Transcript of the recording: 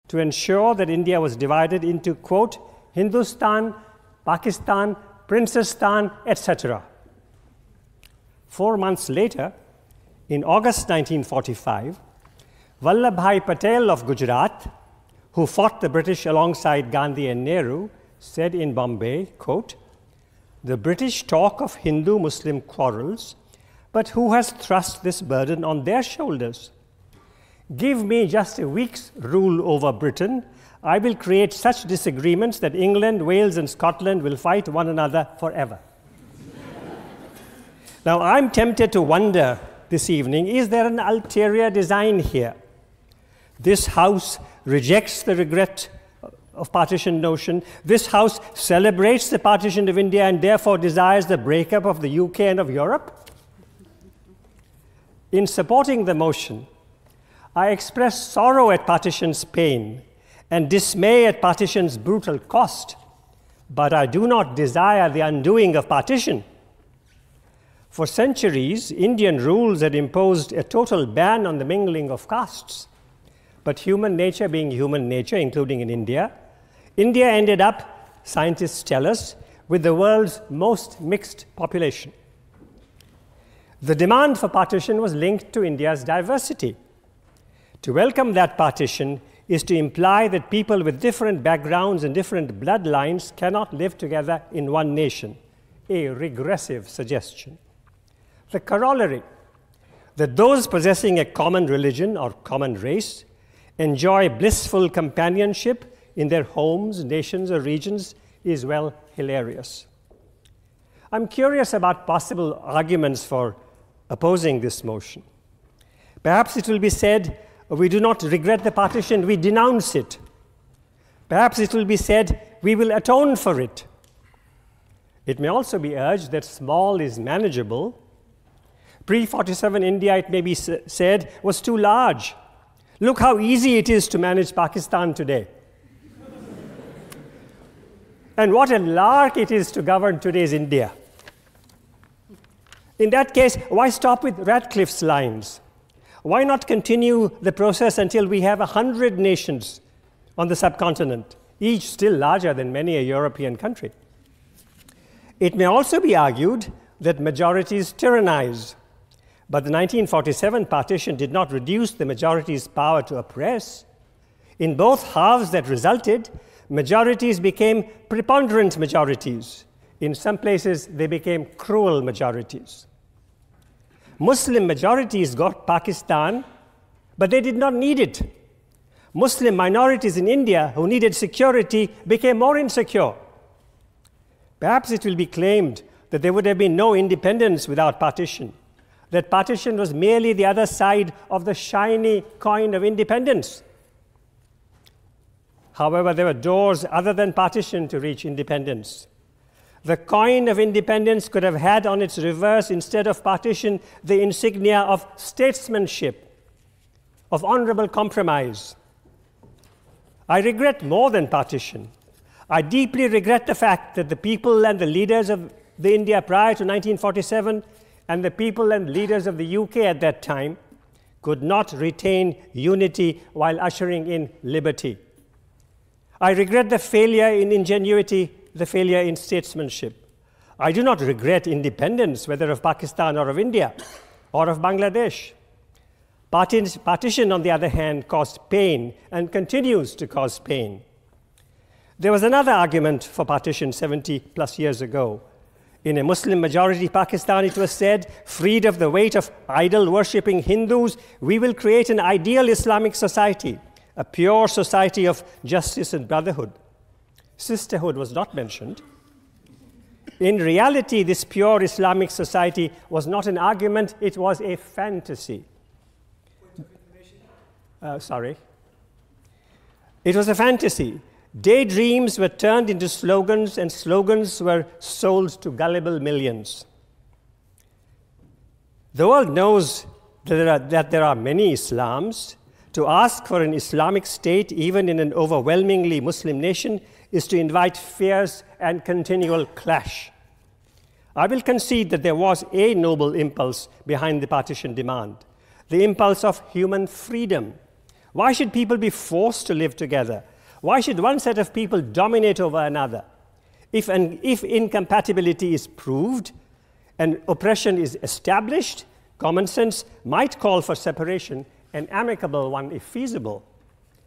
to ensure that India was divided into, quote, Hindustan, Pakistan, Princesstan, etc. 4 months later, in August 1945, Vallabhbhai Patel of Gujarat, who fought the British alongside Gandhi and Nehru, said in Bombay, quote, "The British talk of Hindu-Muslim quarrels, but who has thrust this burden on their shoulders? Give me just a week's rule over Britain. I will create such disagreements that England, Wales, and Scotland will fight one another forever." Now, I'm tempted to wonder this evening, is there an ulterior design here? This House rejects the regret of partition notion. This House celebrates the partition of India and therefore desires the breakup of the UK and of Europe. In supporting the motion, I express sorrow at partition's pain and dismay at partition's brutal cost, but I do not desire the undoing of partition. For centuries, Indian rules had imposed a total ban on the mingling of castes. But human nature being human nature, including in India, India ended up, scientists tell us, with the world's most mixed population. The demand for partition was linked to India's diversity. To welcome that partition is to imply that people with different backgrounds and different bloodlines cannot live together in one nation, a regressive suggestion. The corollary, that those possessing a common religion or common race enjoy blissful companionship in their homes, nations, or regions is, well, hilarious. I'm curious about possible arguments for opposing this motion. Perhaps it will be said, we do not regret the partition, we denounce it. Perhaps it will be said, we will atone for it. It may also be urged that small is manageable. Pre-47 India, it may be said, was too large. Look how easy it is to manage Pakistan today. And what a lark it is to govern today's India. In that case, why stop with Radcliffe's lines? Why not continue the process until we have 100 nations on the subcontinent, each still larger than many a European country? It may also be argued that majorities tyrannize. But the 1947 partition did not reduce the majority's power to oppress. In both halves that resulted, majorities became preponderant majorities. In some places, they became cruel majorities. Muslim majorities got Pakistan, but they did not need it. Muslim minorities in India who needed security became more insecure. Perhaps it will be claimed that there would have been no independence without partition, that partition was merely the other side of the shiny coin of independence. However, there were doors other than partition to reach independence. The coin of independence could have had on its reverse, instead of partition, the insignia of statesmanship, of honorable compromise. I regret more than partition. I deeply regret the fact that the people and the leaders of the India prior to 1947 and the people and leaders of the UK at that time could not retain unity while ushering in liberty. I regret the failure in ingenuity, the failure in statesmanship. I do not regret independence, whether of Pakistan or of India or of Bangladesh. Partition, on the other hand, caused pain and continues to cause pain. There was another argument for partition 70 plus years ago. In a Muslim-majority Pakistan, it was said, freed of the weight of idol-worshipping Hindus, we will create an ideal Islamic society, a pure society of justice and brotherhood. Sisterhood was not mentioned. In reality, this pure Islamic society was not an argument, it was a fantasy. It was a fantasy. Daydreams were turned into slogans, and slogans were sold to gullible millions. The world knows that there are many Islams. To ask for an Islamic state, even in an overwhelmingly Muslim nation, is to invite fierce and continual clash. I will concede that there was a noble impulse behind the partition demand, the impulse of human freedom, Why should people be forced to live together? Why should one set of people dominate over another? If incompatibility is proved and oppression is established, common sense might call for separation, an amicable one if feasible.